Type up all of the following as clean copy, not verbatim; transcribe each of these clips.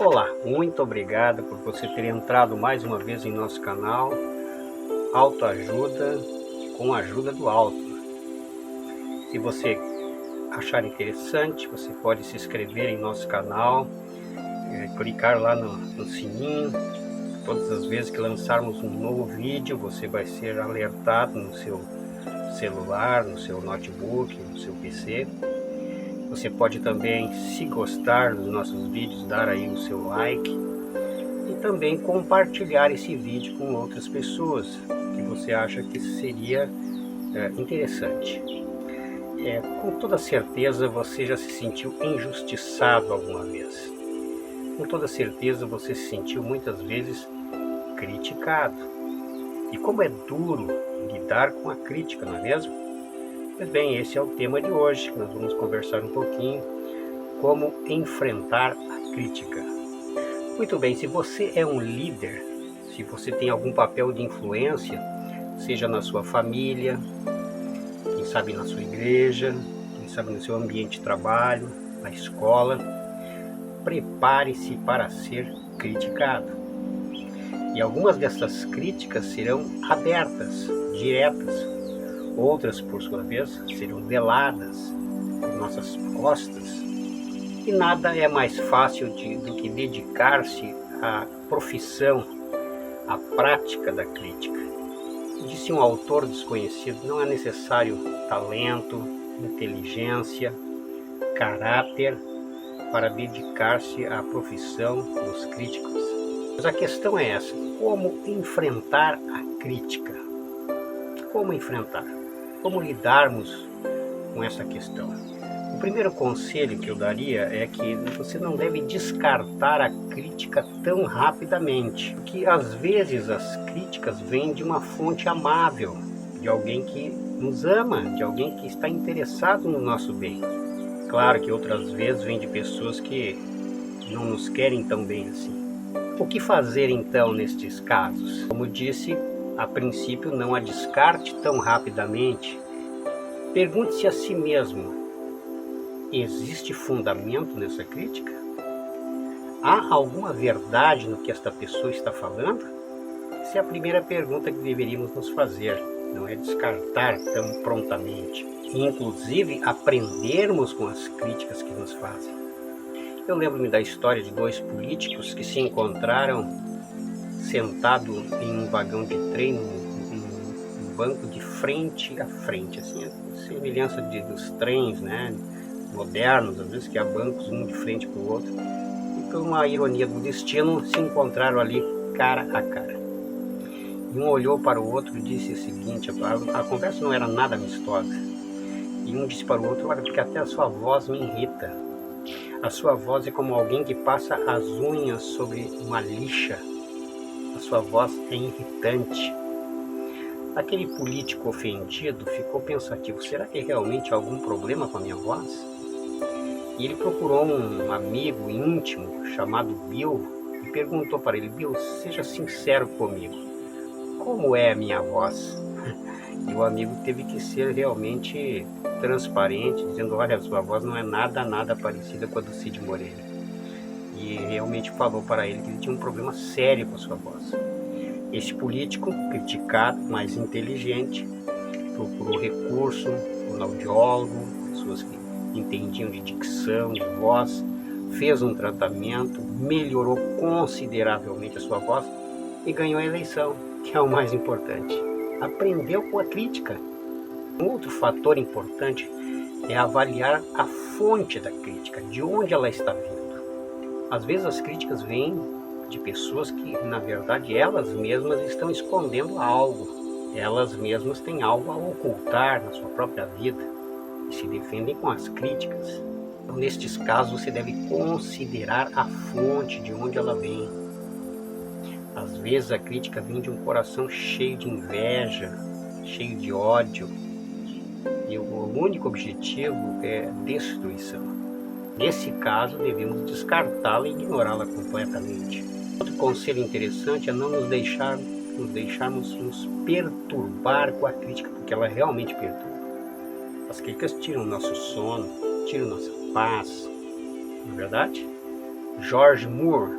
Olá, muito obrigado por você ter entrado mais uma vez em nosso canal Autoajuda com a ajuda do Alto. Se você achar interessante, você pode se inscrever em nosso canal, clicar lá no sininho. Todas as vezes que lançarmos um novo vídeo, você vai ser alertado no seu celular, no seu notebook, no seu PC. Você pode também, se gostar dos nossos vídeos, dar aí o seu like e também compartilhar esse vídeo com outras pessoas que você acha que seria interessante. Com toda certeza você já se sentiu injustiçado alguma vez. Com toda certeza você se sentiu muitas vezes criticado. E como é duro lidar com a crítica, não é mesmo? Pois bem, esse é o tema de hoje, que nós vamos conversar um pouquinho como enfrentar a crítica. Muito bem, se você é um líder, se você tem algum papel de influência, seja na sua família, quem sabe na sua igreja, quem sabe no seu ambiente de trabalho, na escola, prepare-se para ser criticado. E algumas dessas críticas serão abertas, diretas. Outras, por sua vez, serão veladas por nossas costas. E nada é mais fácil do que dedicar-se à profissão, à prática da crítica. Disse um autor desconhecido, não é necessário talento, inteligência, caráter para dedicar-se à profissão dos críticos. Mas a questão é essa: como enfrentar a crítica? Como enfrentar? Como lidarmos com essa questão? O primeiro conselho que eu daria é que você não deve descartar a crítica tão rapidamente, porque às vezes as críticas vêm de uma fonte amável, de alguém que nos ama, de alguém que está interessado no nosso bem. Claro que outras vezes vem de pessoas que não nos querem tão bem assim. O que fazer então nestes casos? Como disse, a princípio não a descarte tão rapidamente. Pergunte-se a si mesmo: existe fundamento nessa crítica? Há alguma verdade no que esta pessoa está falando? Essa é a primeira pergunta que deveríamos nos fazer, não é descartar tão prontamente. Inclusive, aprendermos com as críticas que nos fazem. Eu lembro-me da história de dois políticos que se encontraram sentados em um vagão de trem, num banco de frente a frente, assim, a semelhança dos trens, né, modernos, às vezes que há bancos um de frente para o outro, e por uma ironia do destino se encontraram ali cara a cara. E um olhou para o outro e disse o seguinte: a conversa não era nada amistosa, e um disse para o outro: olha, porque até a sua voz me irrita. A sua voz é como alguém que passa as unhas sobre uma lixa. A sua voz é irritante. Aquele político ofendido ficou pensativo: será que realmente há algum problema com a minha voz? E ele procurou um amigo íntimo chamado Bill e perguntou para ele: Bill, seja sincero comigo, como é a minha voz? E o amigo teve que ser realmente transparente, dizendo: olha, a sua voz não é nada parecida com a do Cid Moreira. E realmente falou para ele que ele tinha um problema sério com a sua voz. Este político, criticado, mais inteligente, procurou recurso, um audiólogo, pessoas que entendiam de dicção, de voz, fez um tratamento, melhorou consideravelmente a sua voz e ganhou a eleição, que é o mais importante. Aprendeu com a crítica. Um outro fator importante é avaliar a fonte da crítica, de onde ela está vindo. Às vezes as críticas vêm de pessoas que, na verdade, elas mesmas estão escondendo algo. Elas mesmas têm algo a ocultar na sua própria vida e se defendem com as críticas. Então, nestes casos, você deve considerar a fonte de onde ela vem. Às vezes a crítica vem de um coração cheio de inveja, cheio de ódio, e o único objetivo é destruição. Nesse caso, devemos descartá-la e ignorá-la completamente. Outro conselho interessante é não nos deixarmos nos perturbar com a crítica, porque ela realmente perturba. As críticas tiram o nosso sono, tiram nossa paz, não é verdade? George Moore,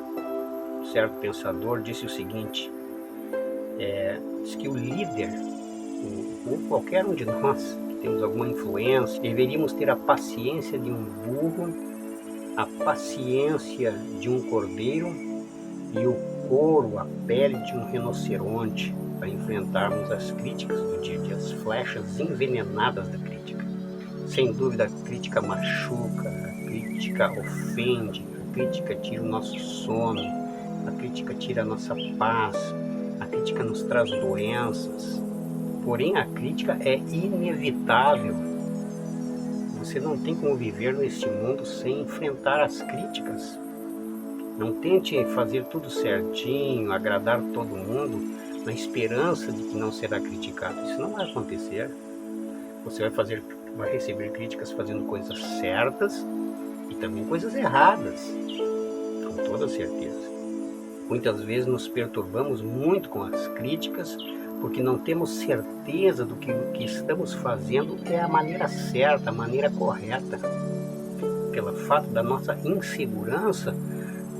certo pensador, disse o seguinte, diz que o líder, ou qualquer um de nós que temos alguma influência, deveríamos ter a paciência de um burro, a paciência de um cordeiro e o couro, a pele de um rinoceronte, para enfrentarmos as críticas do dia a dia, as flechas envenenadas da crítica. Sem dúvida, a crítica machuca, a crítica ofende, a crítica tira o nosso sono, a crítica tira a nossa paz, a crítica nos traz doenças. Porém, a crítica é inevitável. Você não tem como viver neste mundo sem enfrentar as críticas. Não tente fazer tudo certinho, agradar todo mundo, na esperança de que não será criticado. Isso não vai acontecer. Você vai receber críticas fazendo coisas certas e também coisas erradas, com toda certeza. Muitas vezes nos perturbamos muito com as críticas porque não temos certeza do que o que estamos fazendo é a maneira certa, a maneira correta. Pelo fato da nossa insegurança,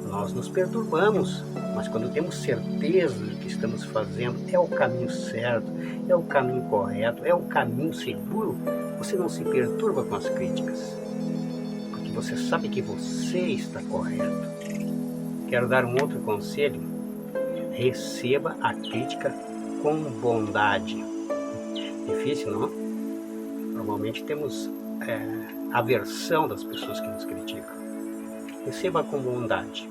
nós nos perturbamos, mas quando temos certeza do que estamos fazendo é o caminho certo, é o caminho correto, é o caminho seguro, você não se perturba com as críticas, porque você sabe que você está correto. Quero dar um outro conselho: receba a crítica com bondade. Difícil, não? Normalmente temos aversão das pessoas que nos criticam. Receba com bondade.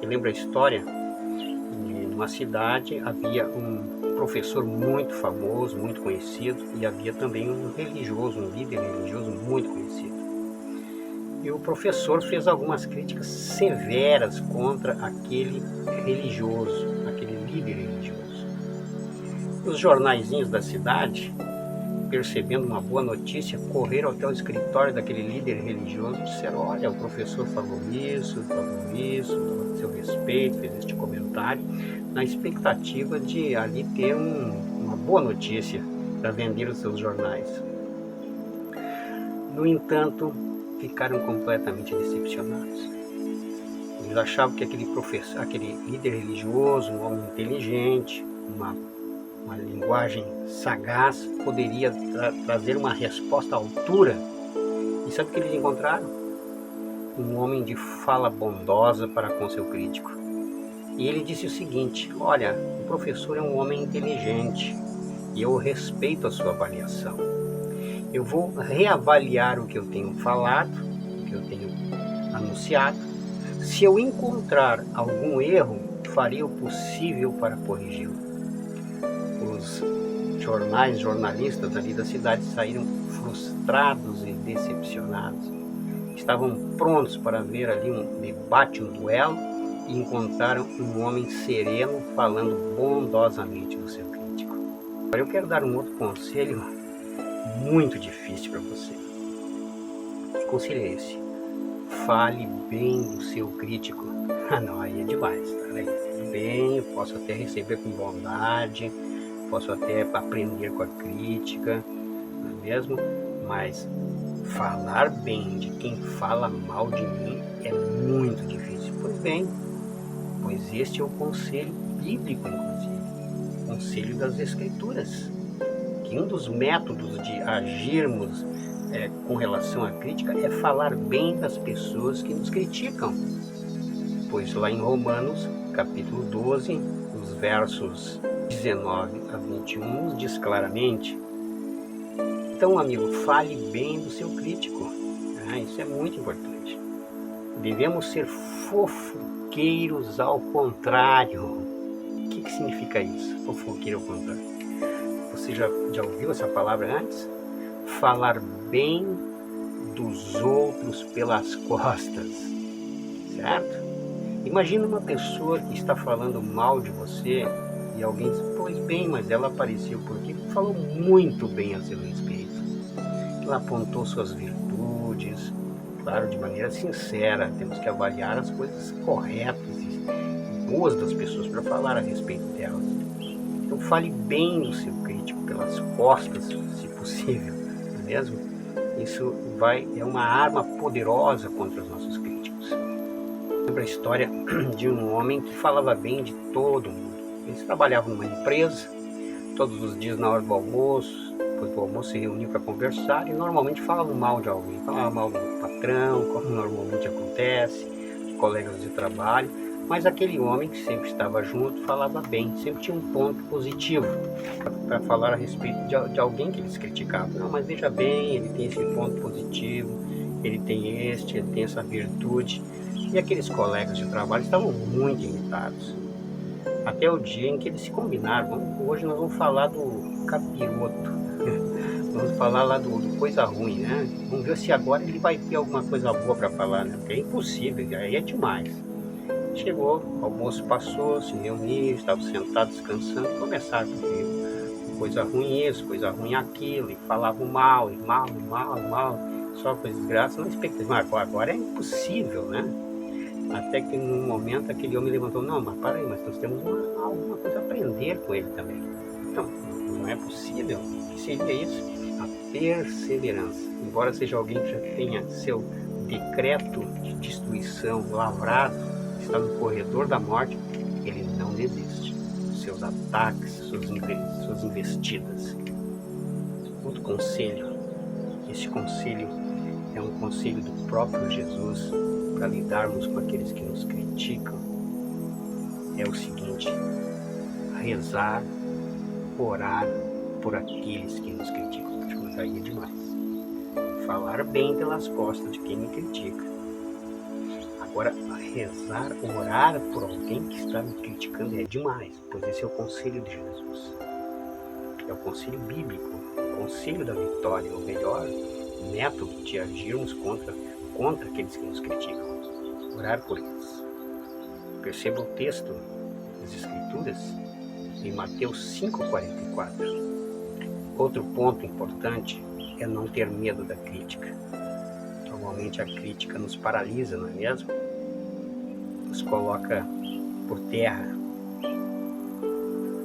Eu lembro a história, em uma cidade havia um professor muito famoso, muito conhecido, e havia também um religioso, um líder religioso muito conhecido. E o professor fez algumas críticas severas contra aquele religioso, aquele líder religioso. Os jornaizinhos da cidade, percebendo uma boa notícia, correram até o escritório daquele líder religioso e disseram: olha, o professor falou isso, a seu respeito, fez este comentário, na expectativa de ali ter uma boa notícia para vender os seus jornais. No entanto, ficaram completamente decepcionados. Eles achavam que aquele líder religioso, um homem inteligente, uma linguagem sagaz, poderia trazer uma resposta à altura. E sabe o que eles encontraram? Um homem de fala bondosa para com seu crítico. E ele disse o seguinte: olha, o professor é um homem inteligente e eu respeito a sua avaliação. Eu vou reavaliar o que eu tenho falado, o que eu tenho anunciado. Se eu encontrar algum erro, farei o possível para corrigi-lo. Os jornalistas ali da cidade saíram frustrados e decepcionados. Estavam prontos para ver ali um debate, um duelo, e encontraram um homem sereno falando bondosamente do seu crítico. Agora eu quero dar um outro conselho muito difícil para você. Que conselho é esse? Fale bem do seu crítico. Ah não, aí é demais, tá? Aí, bem, eu posso até receber com bondade, posso até aprender com a crítica, não é mesmo? Mas falar bem de quem fala mal de mim é muito difícil. Pois bem, pois este é o conselho bíblico, inclusive, o conselho das Escrituras, que um dos métodos de agirmos com relação à crítica é falar bem das pessoas que nos criticam. Pois lá em Romanos, capítulo 12, os versos 19 a 21, nos diz claramente. Então, amigo, fale bem do seu crítico. Isso é muito importante. Devemos ser fofoqueiros ao contrário. O que significa isso? Fofoqueiro ao contrário. Você já ouviu essa palavra antes? Falar bem dos outros pelas costas, certo? Imagina uma pessoa que está falando mal de você e alguém diz: pois bem, mas ela apareceu porque falou muito bem a seu respeito. Ela apontou suas virtudes, claro, de maneira sincera. Temos que avaliar as coisas corretas e boas das pessoas para falar a respeito delas. Então fale bem do seu crítico pelas costas, se possível, não é mesmo? Isso é uma arma poderosa contra os nossos críticos. Lembra a história de um homem que falava bem de todo mundo. Eles trabalhavam numa empresa, todos os dias na hora do almoço, depois do almoço se reuniam para conversar e normalmente falavam mal de alguém, falavam mal do patrão, como normalmente acontece, de colegas de trabalho, mas aquele homem que sempre estava junto falava bem, sempre tinha um ponto positivo para falar a respeito de alguém que eles criticavam. Não, mas veja bem, ele tem esse ponto positivo, ele tem ele tem essa virtude. E aqueles colegas de trabalho estavam muito irritados. Até o dia em que eles se combinaram. Hoje nós vamos falar do capiroto. Vamos falar lá do coisa ruim, né? Vamos ver se agora ele vai ter alguma coisa boa para falar, né? Porque é impossível, aí é demais. Chegou, o almoço passou, se reuniu, estavam sentados descansando, começaram com coisa ruim isso, coisa ruim aquilo, e falavam mal, só coisa desgraça, não expectativa. Agora é impossível, né? Até que num momento aquele homem levantou, não, mas para aí, mas nós temos alguma coisa a aprender com ele também. Então, não é possível. O que seria isso? A perseverança. Embora seja alguém que já tenha seu decreto de destruição lavrado, está no corredor da morte, ele não desiste. Seus ataques, suas investidas. Outro conselho, este conselho é um conselho do próprio Jesus para lidarmos com aqueles que nos criticam, é o seguinte: rezar, orar por aqueles que nos criticam. Acho que eu caía demais. Falar bem pelas costas de quem me critica. Agora, rezar, orar por alguém que está me criticando é demais, pois esse é o conselho de Jesus. É o conselho bíblico, o conselho da vitória, o melhor método de agirmos contra aqueles que nos criticam. Orar por eles. Perceba o texto das Escrituras em Mateus 5,44. Outro ponto importante é não ter medo da crítica. Normalmente a crítica nos paralisa, não é mesmo? Nos coloca por terra.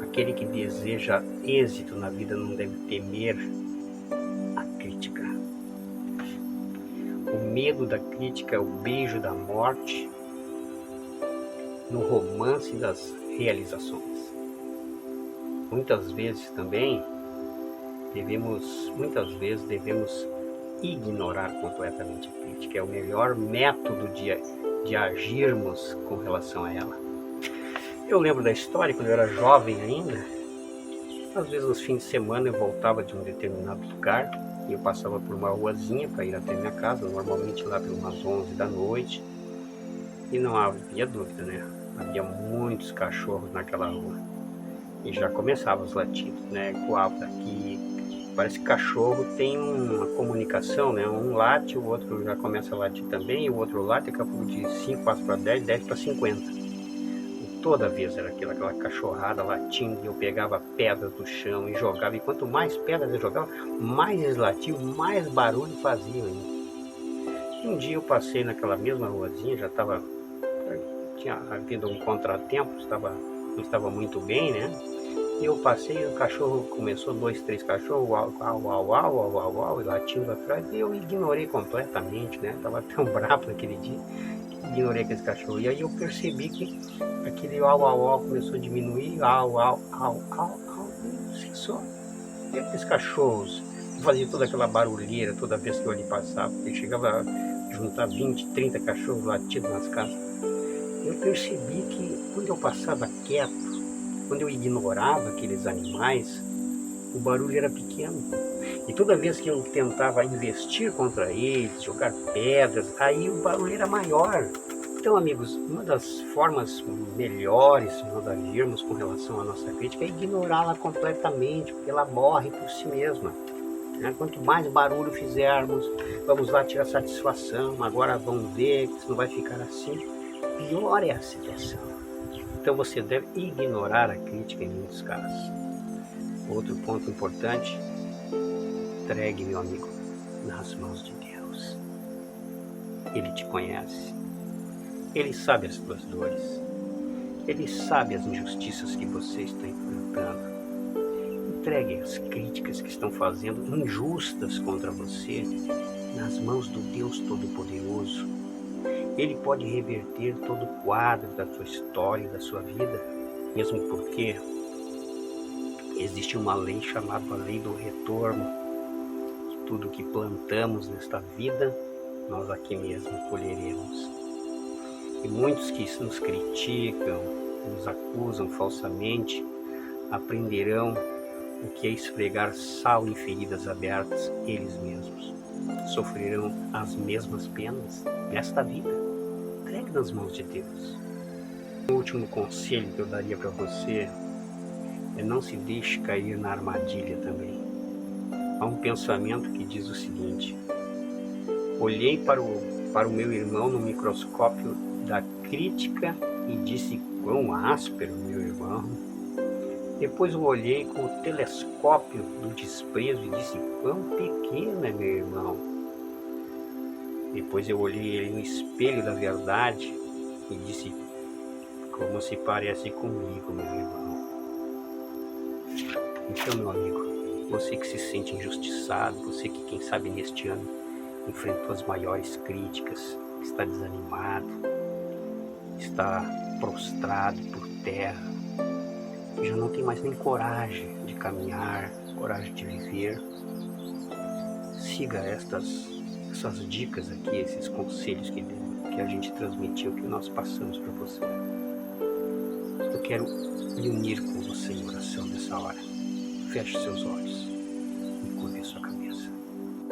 Aquele que deseja êxito na vida não deve temer a crítica. O medo da crítica é o beijo da morte no romance das realizações. Muitas vezes devemos ignorar completamente a crítica. É o melhor método de agirmos com relação a ela. Eu lembro da história quando eu era jovem ainda. Às vezes nos fins de semana eu voltava de um determinado lugar e eu passava por uma ruazinha para ir até minha casa, normalmente lá pelas umas 11 da noite. E não havia dúvida, né? Havia muitos cachorros naquela rua. E já começavam os latidos, né? Coava daqui. Parece que cachorro tem uma comunicação, né? Um late, o outro já começa a latir também, o outro late, daqui a pouco de 5 passa para 10, 10 para 50. Toda vez era aquela cachorrada latindo, e eu pegava pedras do chão e jogava, e quanto mais pedras eu jogava, mais eles latiam, mais barulho faziam ainda. E um dia eu passei naquela mesma ruazinha, tinha havido um contratempo, não estava muito bem, né? E eu passei e o cachorro começou, 2, 3 cachorros, uau, e latindo atrás, e eu ignorei completamente, né? Estava tão bravo naquele dia, ignorei aqueles cachorros. E aí eu percebi que aquele au começou a diminuir, cessou. E aqueles cachorros faziam toda aquela barulheira toda vez que eu ali passava, porque chegava a juntar 20, 30 cachorros latindo nas casas. Eu percebi que quando eu passava quieto, quando eu ignorava aqueles animais, o barulho era pequeno. E toda vez que eu tentava investir contra eles, jogar pedras, aí o barulho era maior. Então, amigos, uma das formas melhores de nós agirmos com relação à nossa crítica é ignorá-la completamente, porque ela morre por si mesma. Quanto mais barulho fizermos, vamos lá tirar satisfação, agora vamos ver que isso não vai ficar assim, pior é a situação. Então você deve ignorar a crítica em muitos casos. Outro ponto importante: entregue, meu amigo, nas mãos de Deus. Ele te conhece. Ele sabe as tuas dores. Ele sabe as injustiças que você está enfrentando. Entregue as críticas que estão fazendo injustas contra você nas mãos do Deus Todo-Poderoso. Ele pode reverter todo o quadro da sua história, da sua vida, mesmo porque existe uma lei chamada a lei do retorno, que tudo que plantamos nesta vida, nós aqui mesmo colheremos. E muitos que nos criticam, nos acusam falsamente, aprenderão o que é esfregar sal em feridas abertas eles mesmos. Sofrerão as mesmas penas nesta vida. Entregue nas mãos de Deus. O último conselho que eu daria para você é não se deixe cair na armadilha também. Há um pensamento que diz o seguinte: olhei para o meu irmão no microscópio da crítica e disse quão áspero meu irmão. Depois eu olhei com o telescópio do desprezo e disse quão pequeno é meu irmão. Depois eu olhei ele no espelho da verdade e disse como se parece comigo, meu irmão. Então, meu amigo, você que se sente injustiçado, você que quem sabe neste ano enfrentou as maiores críticas, está desanimado, está prostrado por terra, já não tem mais nem coragem de caminhar, coragem de viver, siga essas dicas aqui, esses conselhos que a gente transmitiu, que nós passamos para você. Eu quero me unir com você em oração nessa hora. Feche seus olhos e curve a sua